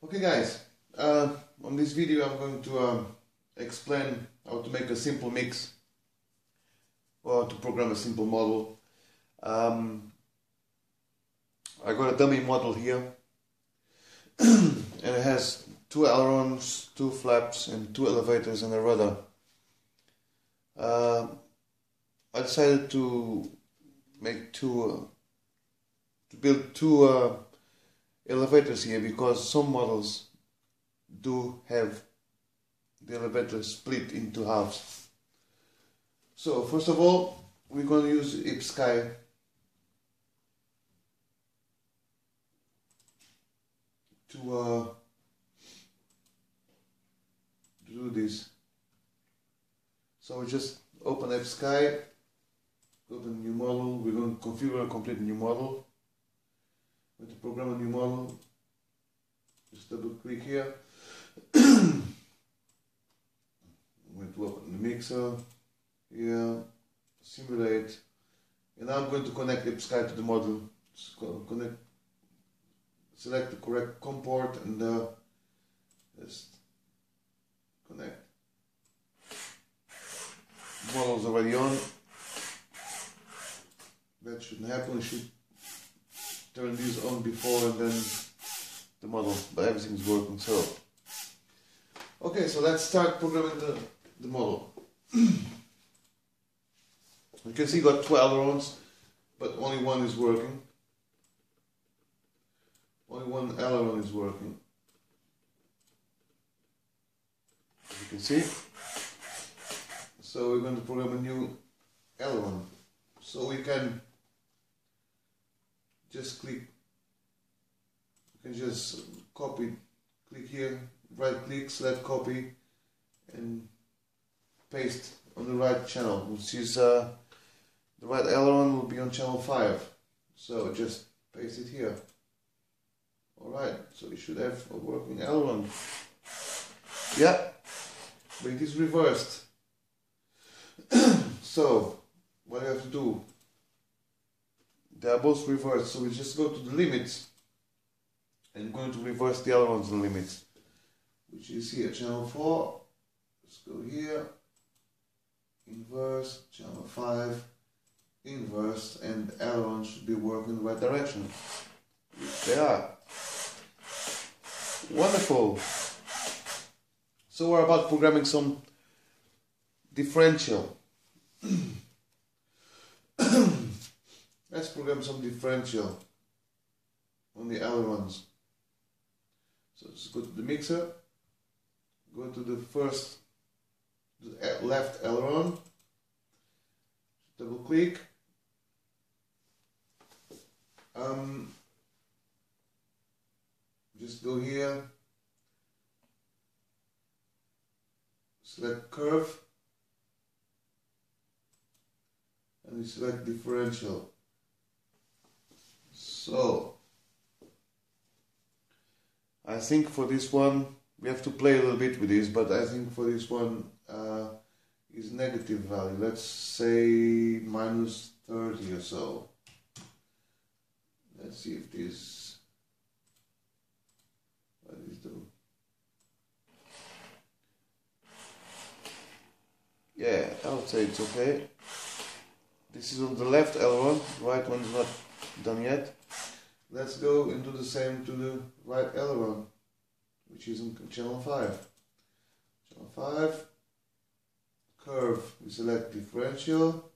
Okay guys, on this video I'm going to explain how to make a simple mix or to program a simple model. I got a dummy model here and it has two ailerons, two flaps and two elevators and a rudder. I decided to make build two elevators here because some models do have the elevator split into halves. So first of all, we're going to use Ersky to do this. So we just open Ersky, open new model. We're going to configure a complete new model. To program a new model, just double click here. I'm going to open the mixer here, simulate, and I'm going to connect Ersky to the model. Just select the correct COM port and just connect. The model's already on. That shouldn't happen. It should turn these on before and then the model, but everything's working. So okay, so let's start programming the model. You can see got 2 ailerons, but only one is working. Only one aileron is working, as you can see. So we're going to program a new aileron. So we can just click, you can just copy, click here, right click, select copy and paste on the right channel, which is the right aileron will be on channel 5. So just paste it here. Alright, so you should have a working aileron. Yeah, but it is reversed. So what you have to do, they are both reversed, so we just go to the limits and going to reverse the ailerons and limits, which is here, channel 4. Let's go here, inverse, channel 5, inverse, and the ailerons should be working in the right direction. Which they are. Wonderful. So we're about programming some differential. Let's program some differential on the ailerons. So just go to the mixer, go to the left aileron, double click, just go here, select curve, and we select differential. So I think for this one we have to play a little bit with this, but I think for this one is negative value. Let's say minus 30 or so. Let's see if this, what is the, yeah, I would say it's okay. This is on the left aileron, right one is not done yet. Let's go and do the same to the right aileron, which is on channel 5. Channel 5, curve, we select differential.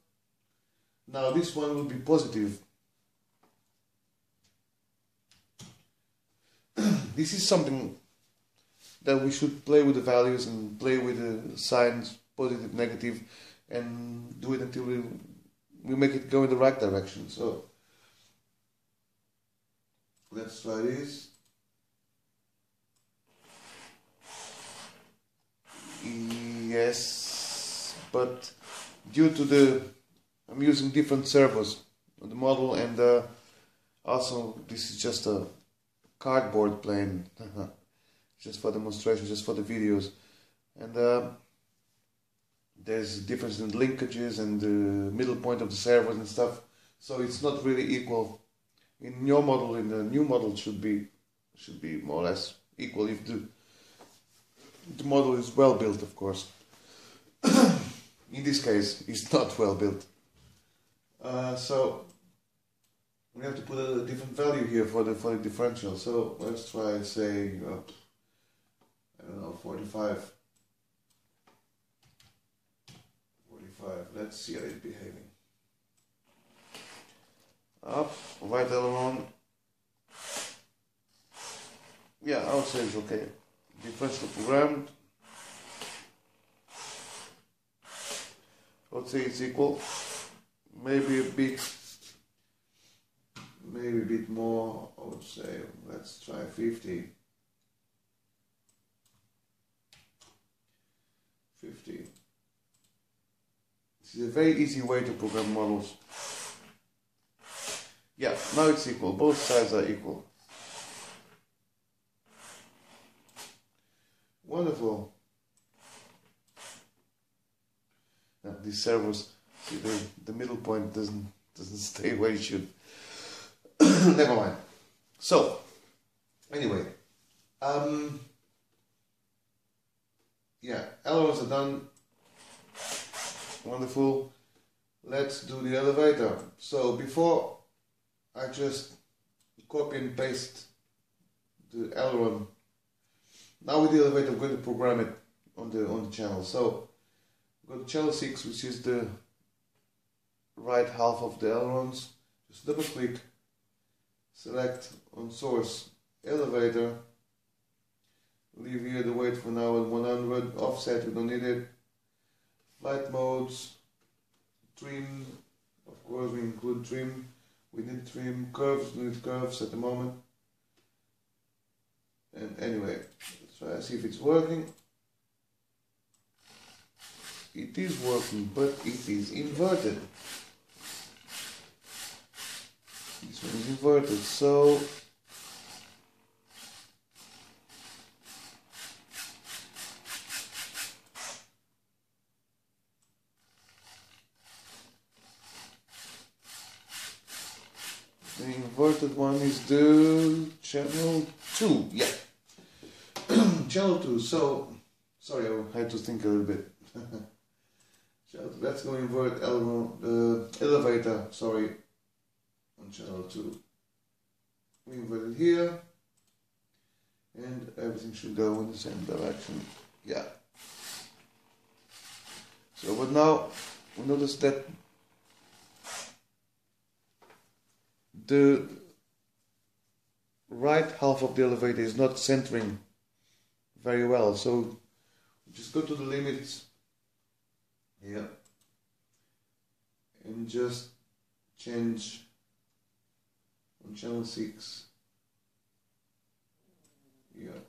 Now this one will be positive. This is something that we should play with the values and play with the signs, positive, negative, and do it until we make it go in the right direction. So let's try this. Yes, but due to I'm using different servos on the model, and also this is just a cardboard plane, just for demonstration, just for the videos, and there's a difference in linkages and the middle point of the servos and stuff, so it's not really equal. In your model, in the new model, should be more or less equal if the model is well built, of course. In this case, it's not well built. So we have to put a different value here for the differential. So let's try, say, I don't know, 45. 45. Let's see how it's behaving. Up, right aileron. Yeah, I would say it's okay. Differential programmed. I would say it's equal. Maybe a bit more. I would say let's try 50. 50. This is a very easy way to program models. Yeah, now it's equal. Both sides are equal. Wonderful. Now, these servos, see, the middle point doesn't stay where it should. Never mind. So, anyway, yeah, ailerons are done. Wonderful. Let's do the elevator. So before I just copy and paste the aileron. Now with the elevator, I'm going to program it on the channel. So go to channel 6, which is the right half of the ailerons. Just double click, select on source elevator. Leave here the weight for now at 100. Offset, we don't need it. Flight modes, trim, of course we include trim. We need trim, curves, we need curves at the moment. And anyway, let's try to see if it's working. It is working, but it is inverted. This one is inverted, so the inverted one is the channel 2, yeah. Channel 2, so, sorry, I had to think a little bit. Let's go invert elevator, sorry, on channel 2. We invert it here, and everything should go in the same direction, yeah. So, but now, we notice that the right half of the elevator is not centering very well, so just go to the limits here and just change on channel 6, yeah,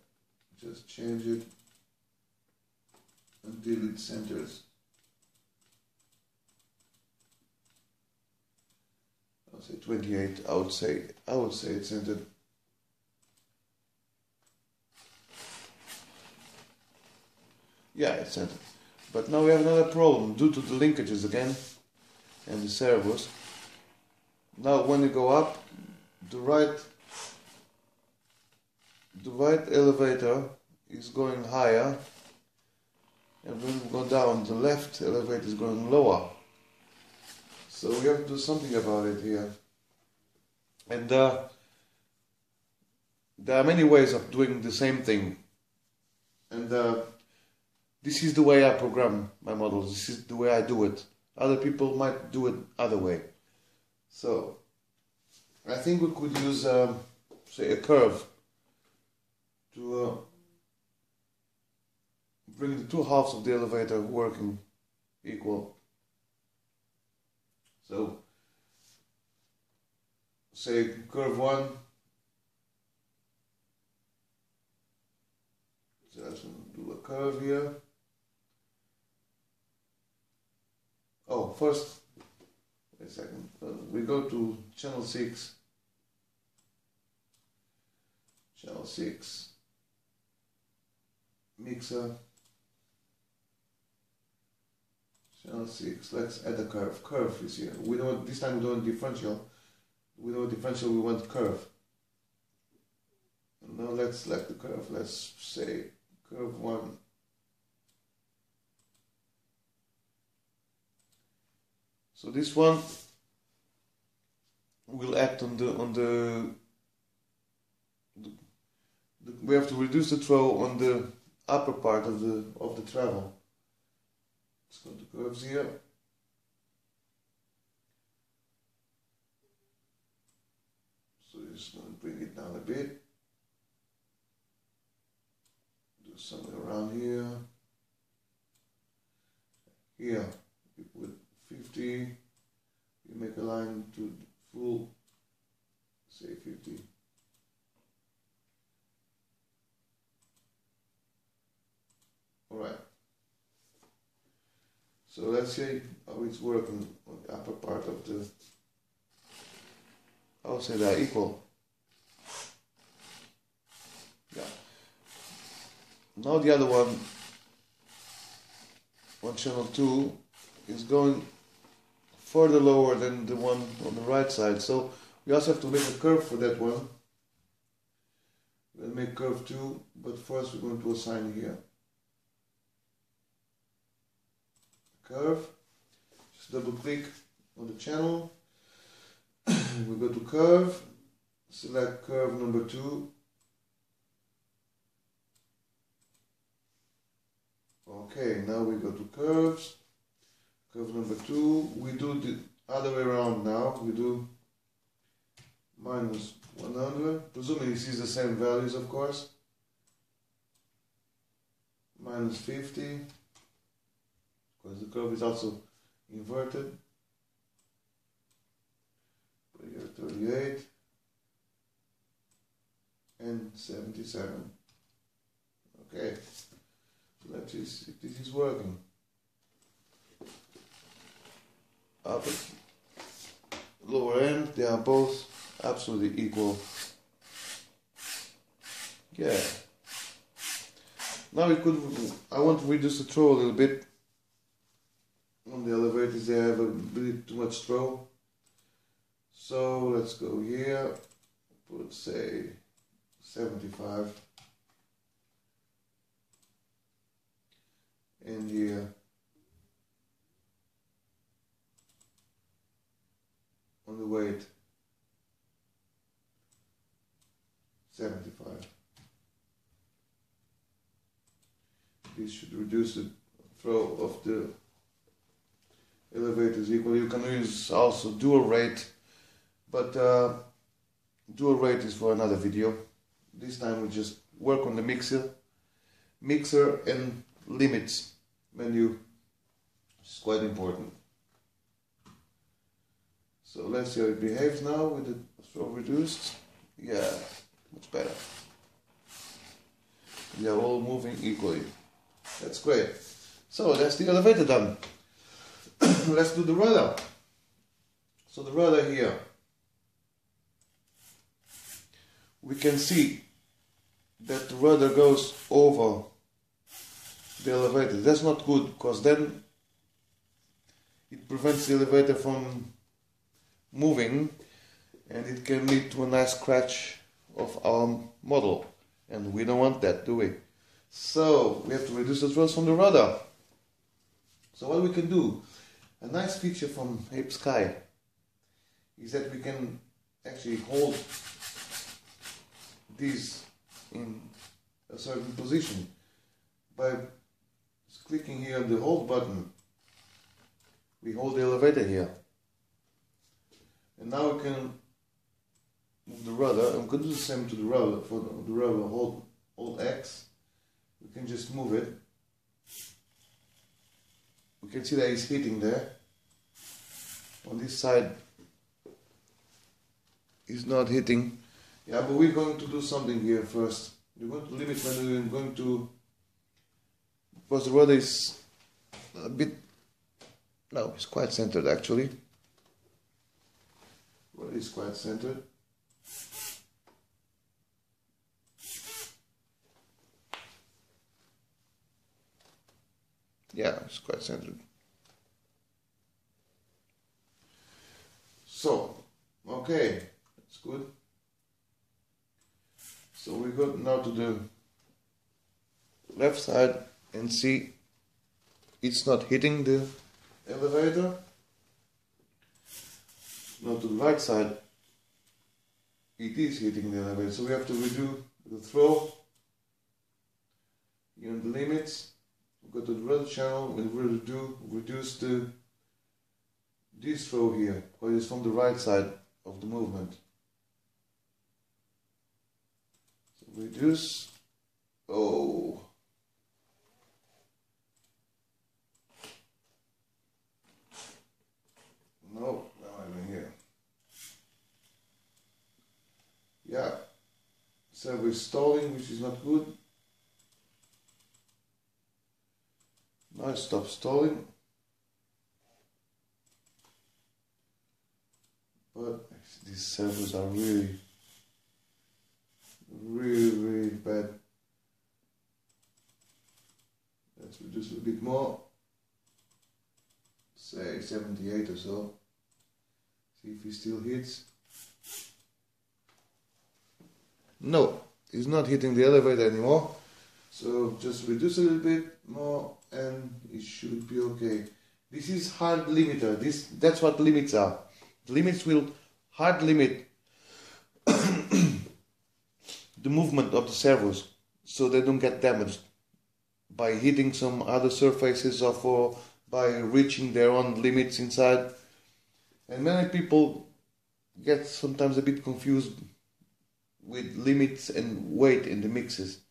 just change it until it centers. I'll say 28. I would say it's centered. Yeah, it's centered. But now we have another problem due to the linkages again and the servos. Now when you go up, the right elevator is going higher, and when we go down, the left elevator is going lower. So we have to do something about it here. And there are many ways of doing the same thing. And this is the way I program my models. This is the way I do it. Other people might do it other way. So I think we could use, say, a curve to bring the two halves of the elevator working equal. So, say curve 1, so let's do a curve here. Oh, first, wait a second, we go to channel 6, mixer, channel 6, let's add a curve. Curve is here. We don't, this time we don't differential. We don't differential, we want curve. And now let's select the curve. Let's say curve 1. So this one will act on the we have to reduce the throw on the upper part of the travel. Let's go to curves here. So just going to bring it down a bit. Do something around here. Here, you put 50. You make a line to full, say 50. Alright. So let's see how it's working on the upper part of the. I'll say they're equal. Yeah. Now the other one, on channel 2, is going further lower than the one on the right side. So we also have to make a curve for that one. We'll make curve 2, but first we're going to assign here. Curve. Just double click on the channel. We go to curve, select curve number 2. Okay, now we go to curves, curve number 2. We do the other way around now. We do minus 100, presuming this is the same values, of course. Minus 50, because the curve is also inverted. Here 38 and 77. Okay, so let's see if this is working. Upper, lower end, they are both absolutely equal. Yeah. Now I want to reduce the throw a little bit. On the elevators they have a bit too much throw. So let's go here, put say 75, and here on the weight 75. This should reduce the throw of the elevators equally. You can use also dual rate. But dual rate is for another video. This time we just work on the mixer and limits menu. It's quite important. So let's see how it behaves now with the throw reduced. Yeah, much better. They are all moving equally. That's great. So that's the elevator done. Let's do the rudder. So the rudder here. We can see that the rudder goes over the elevator. That's not good, because then it prevents the elevator from moving, and it can lead to a nice crash of our model, and we don't want that, do we? So we have to reduce the thrust from the rudder. So what we can do, a nice feature from Ersky is that we can actually hold these in a certain position by clicking here on the hold button. We hold the elevator here, and now we can move the rudder, and we can do the same to the rudder. For the rudder, hold X, we can just move it. We can see that it's hitting there. On this side it's not hitting. Yeah, but we're going to do something here first. We're going to limit when we're going to, because the rudder is a bit, no, it's quite centered actually. Rudder is quite centered. Yeah, it's quite centered. So, okay, that's good. So we go now to the left side and see it's not hitting the elevator. Now to the right side, it is hitting the elevator, so we have to redo the throw. Here in the limits, we go to the rudder channel and reduce this throw here, because it's from the right side of the movement. So reduce. Oh. No, now I'm here. Yeah, so we're stalling, which is not good. Now I stop stalling. But these servos are really bad. Let's reduce a bit more. Say 78 or so. See if he still hits. No, he's not hitting the elevator anymore. So just reduce a little bit more and it should be okay. This is hard limiter. That's what limits are. The limits will hard limit the movement of the servos so they don't get damaged by hitting some other surfaces or by reaching their own limits inside. And many people get sometimes a bit confused with limits and weight in the mixes.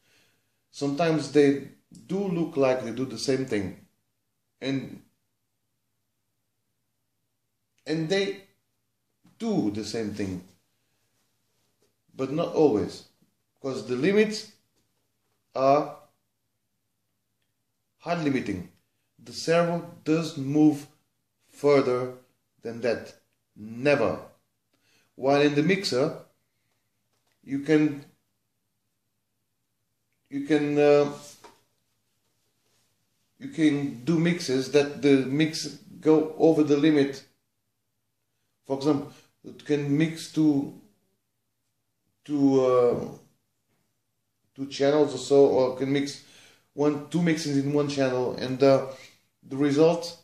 Sometimes they do look like they do the same thing, and they do the same thing, but not always, because the limits are hard limiting. The servo doesn't move further than that, never. While in the mixer, you can do mixes that the mix go over the limit. For example, it can mix two channels or so, or can mix two mixes in one channel, and the result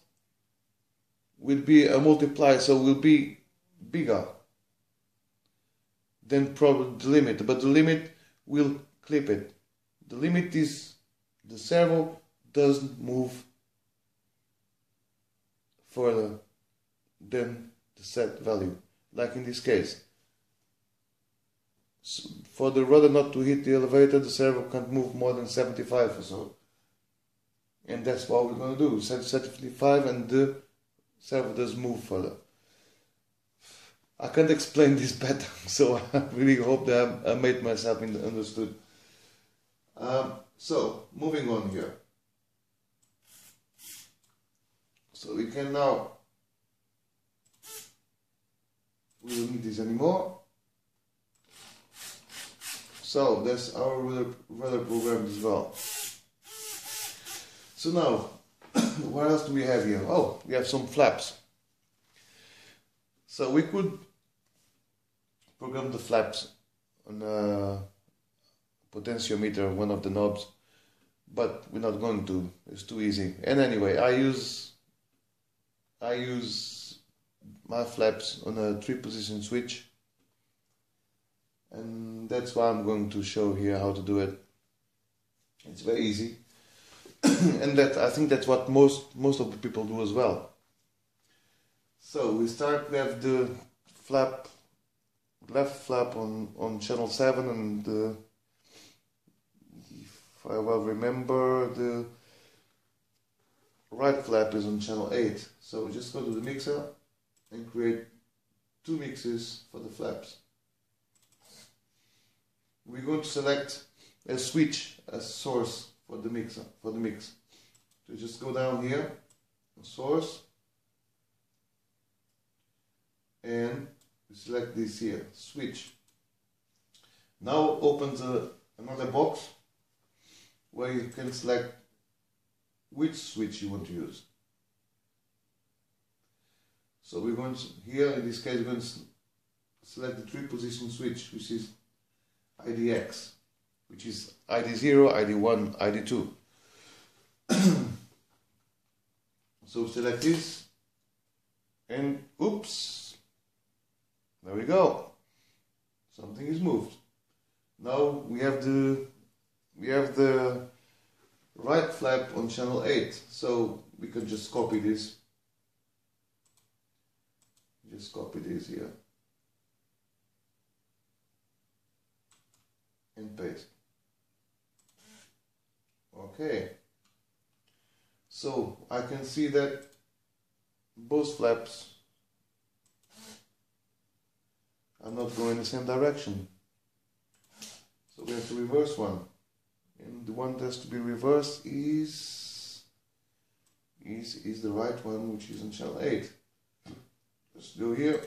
will be a multiplier, so will be bigger than probably the limit, but the limit will clip it. The limit is the servo doesn't move further than the set value, like in this case. So for the rudder not to hit the elevator, the servo can't move more than 75 or so. And that's what we're going to do. Set 75 and the servo does move further. I can't explain this better, so I really hope that I made myself understood. So, moving on here. So we can now, we don't need this anymore. So that's our rudder program as well. So now, what else do we have here? Oh, we have some flaps. So we could program the flaps on a potentiometer, one of the knobs, but we're not going to. It's too easy. And anyway, I use my flaps on a 3-position switch, and that's why I'm going to show here how to do it. It's very easy, and I think that's what most of the people do as well. So we start with the left flap on channel 7, and if I well remember, the right flap is on channel 8. So we just go to the mixer and create 2 mixes for the flaps. We're going to select a switch as source for the mix. So just go down here, source, and select this here, switch. Now opens another box where you can select which switch you want to use. So we're going to, here in this case, we're going to select the 3-position switch, which is IDX. which is ID0, ID1, ID2. So select this, and oops, there we go. Something is moved. Now we have the right flap on channel 8, so we can just copy this. Just copy this here and paste. Okay. So I can see that both flaps are not going in the same direction. So we have to reverse one. And the one that has to be reversed is the right one, which is on channel 8. Let's go here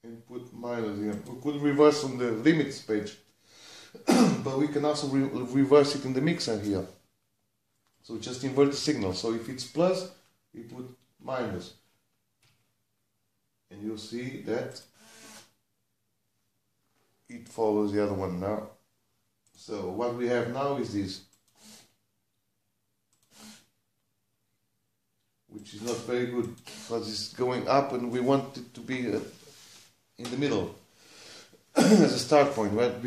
and put minus here. We could reverse on the limits page, but we can also reverse it in the mixer here. So just invert the signal. So if it's plus, we put minus. And you'll see that it follows the other one now. So what we have now is this, which is not very good because it's going up and we want it to be in the middle as a start point, right?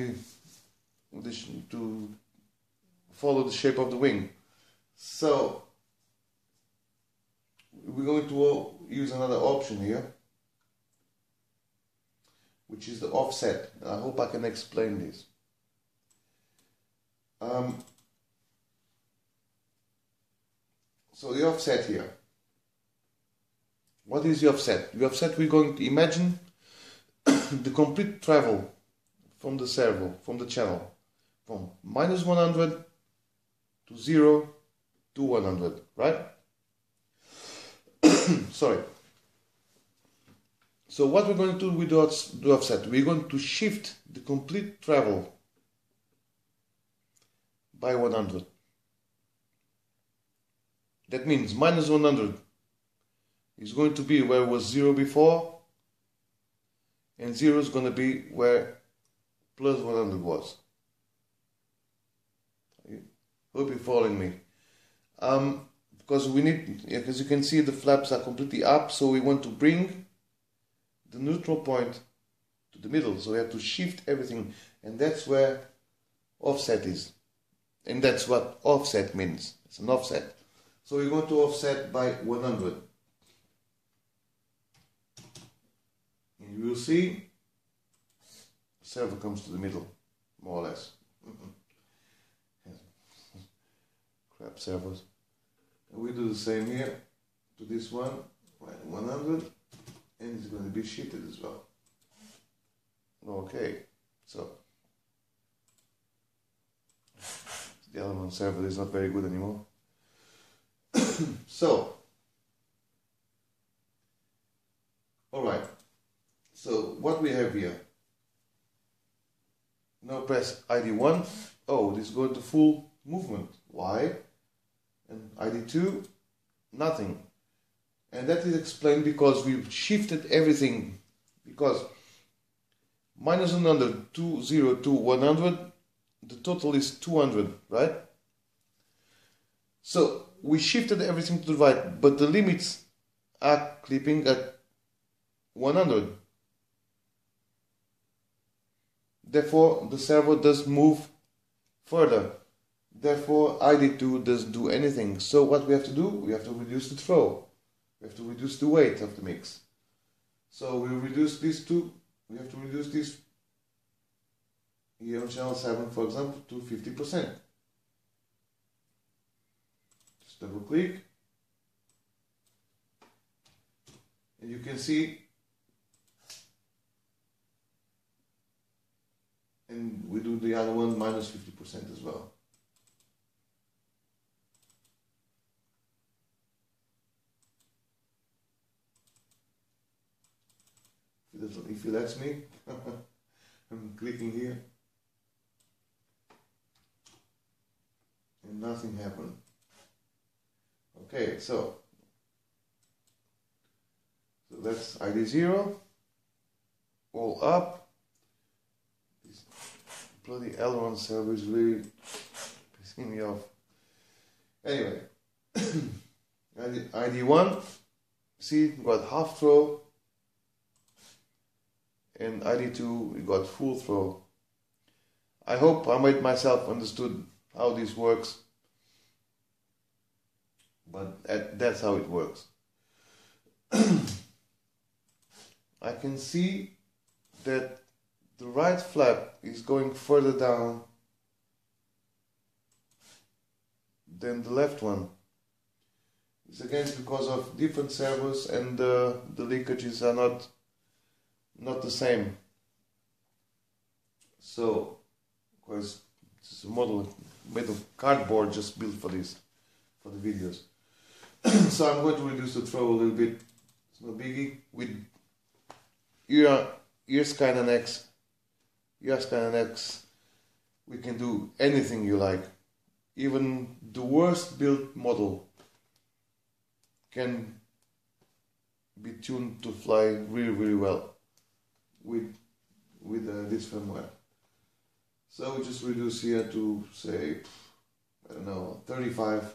To follow the shape of the wing. So we're going to use another option here, which is the offset. I hope I can explain this. So the offset here. What is the offset? The offset, we're going to imagine the complete travel from the servo, from the channel, from -100 to 0 to 100, right? Sorry. So what we're going to do with the offset, we're going to shift the complete travel by 100. That means -100 is going to be where was 0 before, and 0 is going to be where +100 was. I hope you're following me. Because we need, as you can see, the flaps are completely up, so we want to bring the neutral point to the middle. So we have to shift everything, and that's where offset is. And that's what offset means. It's an offset. So we're going to offset by 100. And you will see the servo comes to the middle, more or less. Crap servos. And we do the same here to this one, right, 100, and it's going to be shifted as well. Okay, so the other one servo is not very good anymore. So, alright, so what we have here, now press ID1, oh, this is going to full movement, why? And ID2, nothing. And that is explained because we've shifted everything, because -100 to 0 to 100, the total is 200, right? So we shifted everything to the right, but the limits are clipping at 100. Therefore, the servo does move further. Therefore, ID2 doesn't do anything. So what we have to do? We have to reduce the throw. We have to reduce the weight of the mix. So we reduce these two. We have to reduce this here on channel 7, for example, to 50%. Just double click. And you can see, and we do the other one -50% as well. If he lets me, I'm clicking here, and nothing happened. Okay, so that's ID0, all up, bloody aileron servo is really pissing me off. Anyway, ID1, see, got half throw, and ID2, we got full throw. I hope I made myself understood how this works, but that's how it works. I can see that the right flap is going further down than the left one. It's again because of different servos, and the linkages are not the same. So, of course, it's a model made of cardboard just built for this, for the videos. So I'm going to reduce the throw a little bit. It's no biggie. With Ersky9x, we can do anything you like. Even the worst built model can be tuned to fly really well with this firmware. So we just reduce here to, say, I don't know, 35,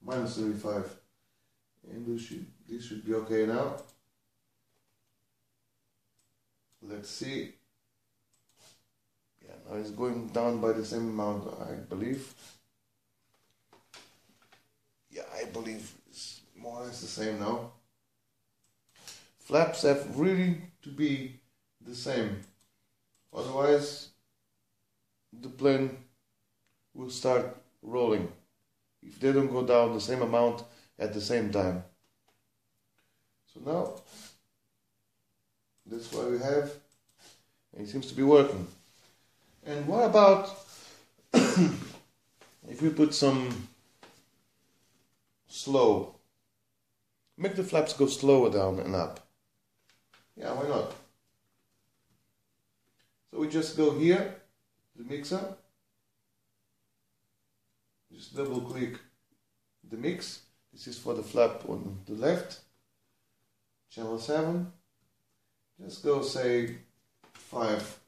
minus 35, and this should be okay now. Let's see. Yeah, now it's going down by the same amount, I believe. Yeah, I believe it's more or less the same now. Flaps have really to be the same, otherwise the plane will start rolling if they don't go down the same amount at the same time. So now that's what we have, and it seems to be working. And what about if we put some slow, make the flaps go slower down and up? Yeah, why not? So we just go here, the mixer, just double click the mix. This is for the flap on the left, channel 7. Just go, say, 5.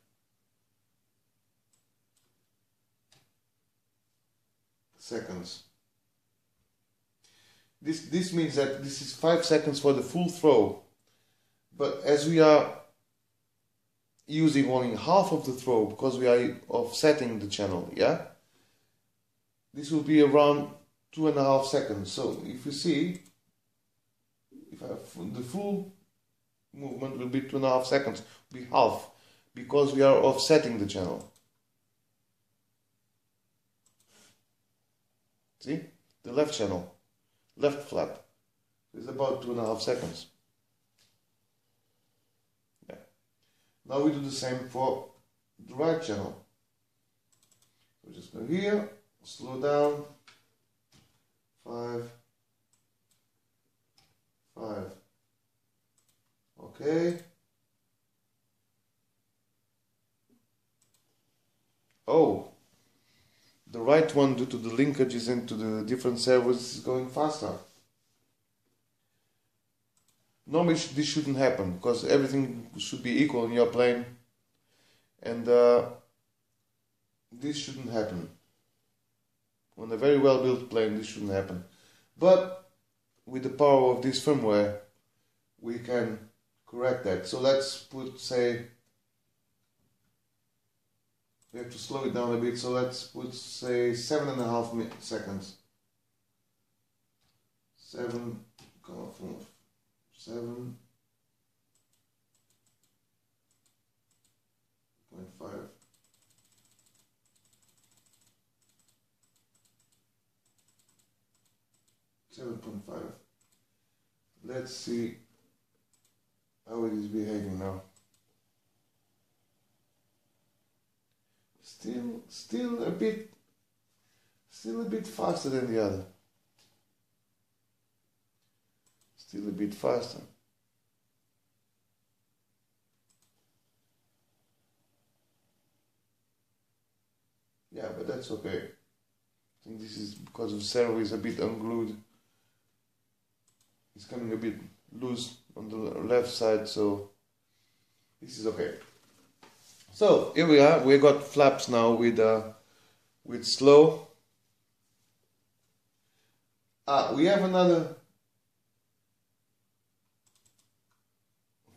seconds. This means that this is 5 seconds for the full throw, but as we are using only half of the throw because we are offsetting the channel, yeah, this will be around 2.5 seconds. So if you see, if I have the full movement will be 2.5 seconds, will be half, because we are offsetting the channel. See, the left channel, left flap is about 2.5 seconds. Yeah. Now we do the same for the right channel. So just go here, slow down, 5, 5. Okay. Oh, the right one, due to the linkages into the different servos, is going faster. Normally this shouldn't happen because everything should be equal in your plane, and this shouldn't happen. On a very well built plane this shouldn't happen, but with the power of this firmware we can correct that. So let's put, say, we have to slow it down a bit, so let's put, say, 7.5 seconds. 7, 7.5. 7.5. Let's see how it is behaving now. Still a bit faster than the other. Still a bit faster. Yeah, but that's okay. I think this is because the servo is a bit unglued. It's coming a bit loose on the left side, so this is okay. So here we are. We got flaps now with slow. We have another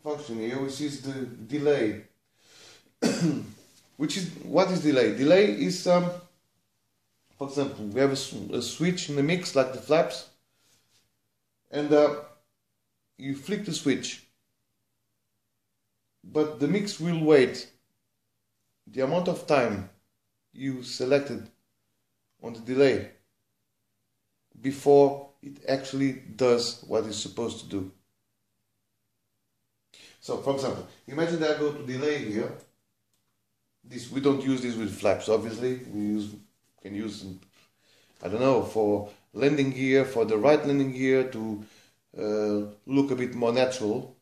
function here, which is the delay. Which is, what is delay? Delay is for example, we have a switch in the mix like the flaps, and you flick the switch, but the mix will wait the amount of time you selected on the delay before it actually does what it's supposed to do. So, for example, imagine that I go to delay here. This, we don't use this with flaps, obviously. We can use, I don't know, for landing gear, for the right landing gear to look a bit more natural.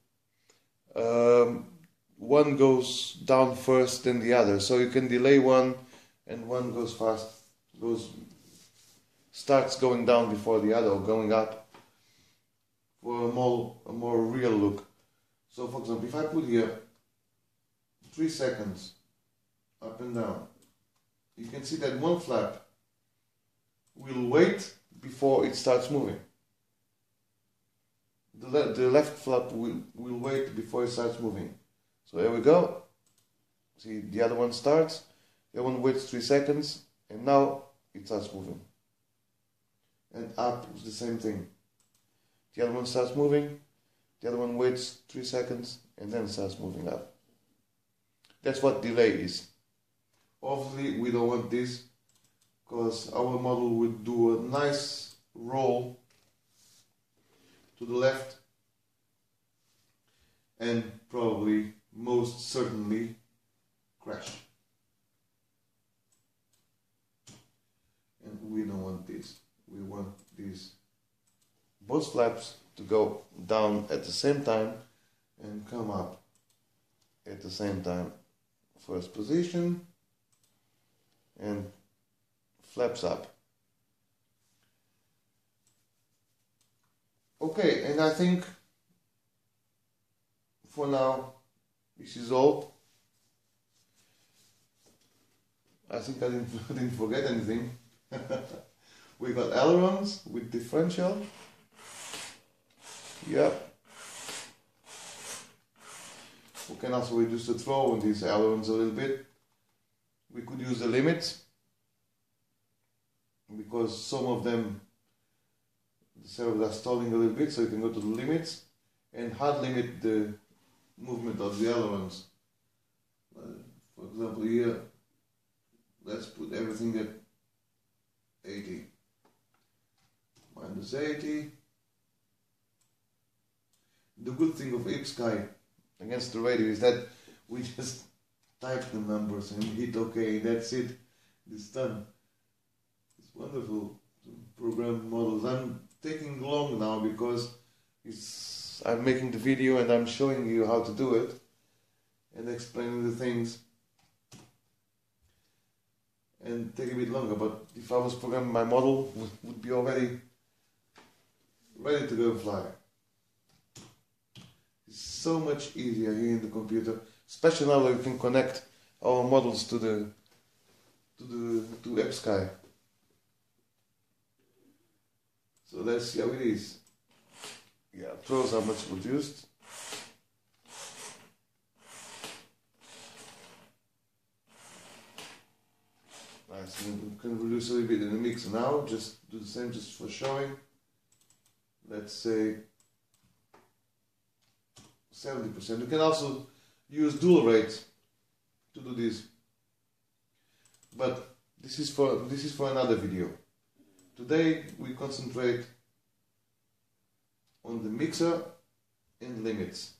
One goes down first than the other, so you can delay one, and one goes fast, starts going down before the other, or going up, for a more real look. So, for example, if I put here 3 seconds up and down, you can see that one flap will wait before it starts moving. The left flap will wait before it starts moving. So here we go. See, the other one starts, the other one waits 3 seconds, and now it starts moving. And up is the same thing. The other one starts moving, the other one waits 3 seconds, and then starts moving up. That's what delay is. Obviously, we don't want this, because our model would do a nice roll to the left, and probably, most certainly, crash. And we don't want this. We want these both flaps to go down at the same time and come up at the same time. First position and flaps up. Okay, and I think for now this is all. I think I didn't forget anything. We got ailerons with differential. Yep. We can also reduce the throw on these ailerons a little bit. We could use the limits, because some of them, the servos are stalling a little bit, so you can go to the limits and hard limit the movement of the ailerons. For example, here, let's put everything at 80. Minus 80. The good thing of Ersky against the radio is that we just type the numbers and hit OK, that's it, it's done. It's wonderful to program models. I'm taking long now because I'm making the video and I'm showing you how to do it and explaining the things, and take a bit longer, but if I was programming my model, would be already ready to go fly. It's so much easier here in the computer, especially now that we can connect our models to Ersky. So let's see how it is. Yeah, throws are much reduced. Nice, we can reduce a little bit in the mix now, just do the same just for showing. Let's say 70%. You can also use dual rates to do this, but this is for another video. Today we concentrate on the mixer and limits.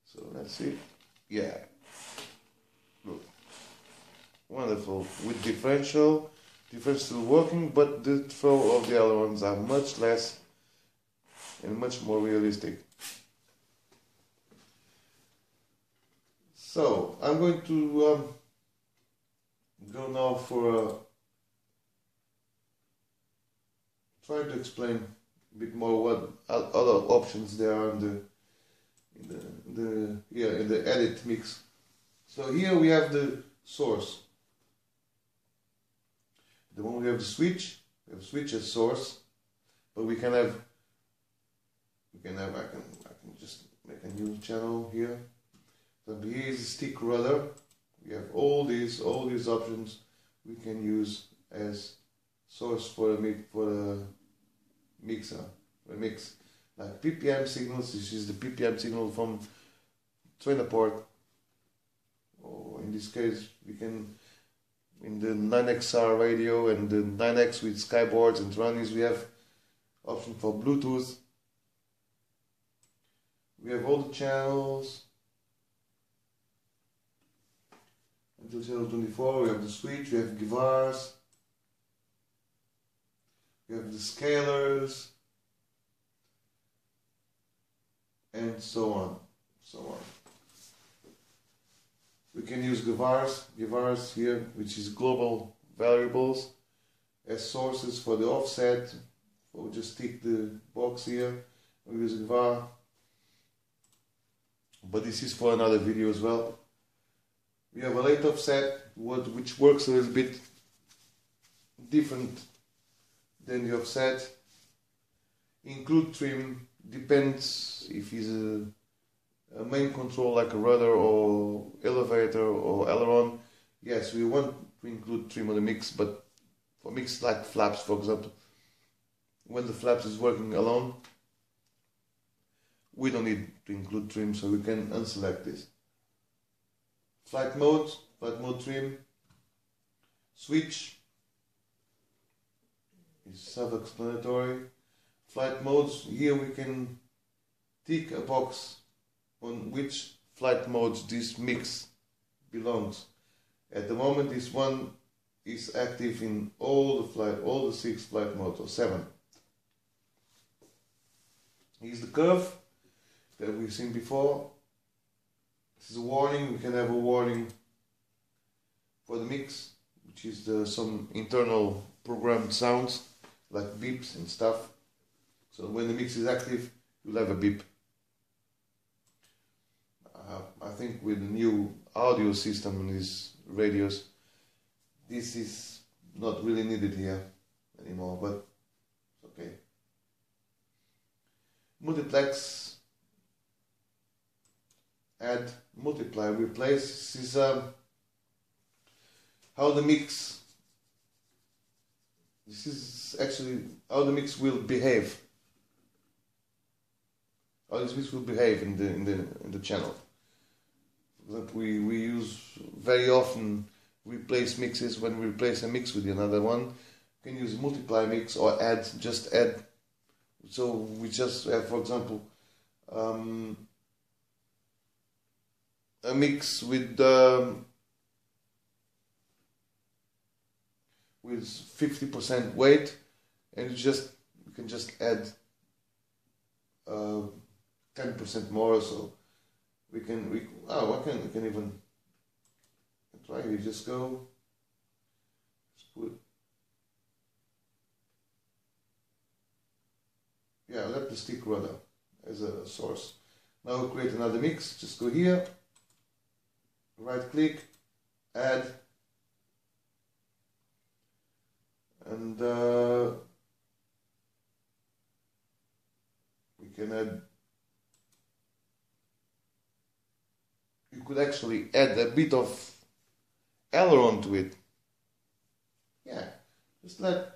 So let's see. Yeah, look, wonderful. With differential still working, but the throw of the other ones are much less and much more realistic. So I'm going to go now for try to explain a bit more what other options there are in the edit mix. So here we have the source. The one we have the switch. We have switch as source, but we can have. I can just make a new channel here. So here is the stick rudder. We have all these options we can use as source for the mixer, for mix. Like PPM signals. This is the PPM signal from trainer port. Or in this case, we can in the 9XR radio and the 9X with skyboards and tronies, we have option for Bluetooth. We have all the channels until channel 24. We have the switch, we have guitars, we have the scalers, and so on. We can use guitars here, which is global variables, as sources for the offset. We'll just stick the box here. We use guitar. But this is for another video as well. We have a late offset, which works a little bit different than the offset. Include trim depends if it's a main control like a rudder or elevator or aileron. Yes, we want to include trim on the mix, but for mix like flaps, for example, when the flaps is working alone, we don't need to include trim, so we can unselect this. Flight mode trim, switch is self-explanatory. Flight modes, here we can tick a box on which flight modes this mix belongs. At the moment, this one is active in all the 6 flight modes, or 7. Here's the curve that we've seen before. This is a warning. We can have a warning for the mix, which is some internal programmed sounds like beeps and stuff. So when the mix is active, you'll have a beep. I think with the new audio system in these radios, this is not really needed here anymore, but it's okay. Multiplex, add, multiply, replace. This is how the mix. This is actually how the mix will behave. How this mix will behave in the channel. That we use very often. Replace mixes when we replace a mix with another one. You can use multiply mix or add, just add. So we just have, for example, a mix with 50% weight, and you can just add 10% more. So we can even try. We just go. Let the stick rudder as a source. Now we'll create another mix. Just go here, right click, add, and we can add. You could actually add a bit of aileron to it. Yeah, just add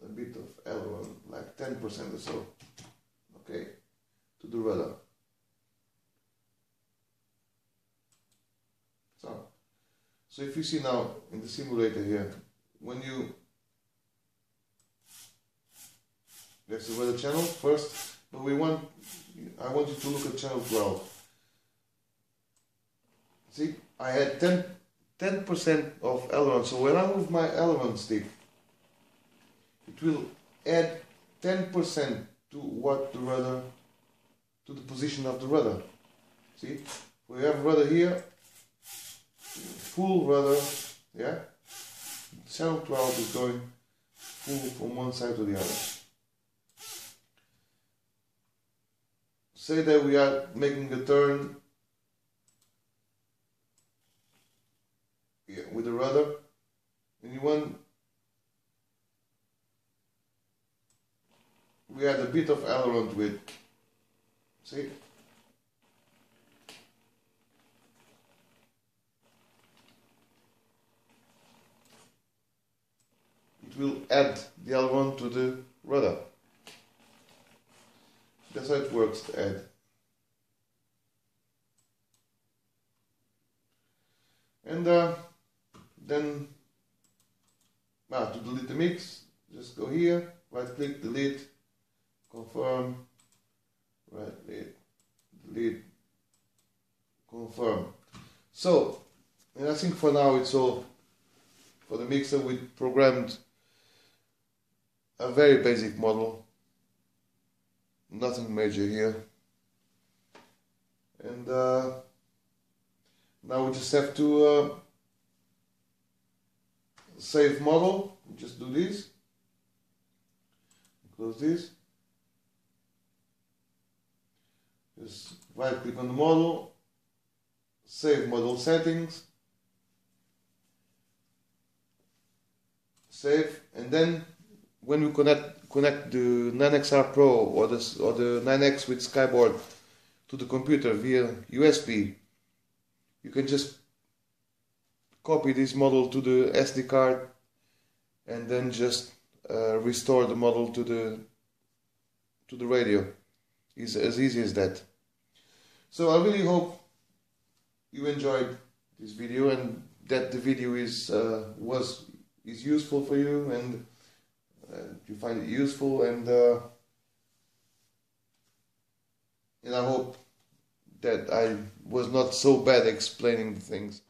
a bit of aileron, like 10% or so, okay, to the rudder. So if you see now in the simulator here, when that's the rudder channel first, but I want you to look at channel 12. See, I had 10% of aileron, so when I move my aileron stick, it will add 10% to the position of the rudder. See, we have rudder here, full rudder, yeah. Channel 12 is going full from one side to the other. say that we are making a turn with the rudder, and you want, we add a bit of aileron to it. See? It will add the aileron to the rudder. That's how it works, to add. And then to delete the mix, just go here, right click, delete, confirm, right click, delete, confirm. So, and I think for now it's all. For the mixer we programmed a very basic model, nothing major here, and now we just have to save model. Just do this, close this, just right click on the model, save model settings, save, and then when you connect the 9XR Pro or the 9X with Skyboard to the computer via USB, you can just copy this model to the SD card and then just restore the model to the radio. It's as easy as that. So I really hope you enjoyed this video and that the video is useful for you, and you find it useful, and I hope that I was not so bad explaining the things.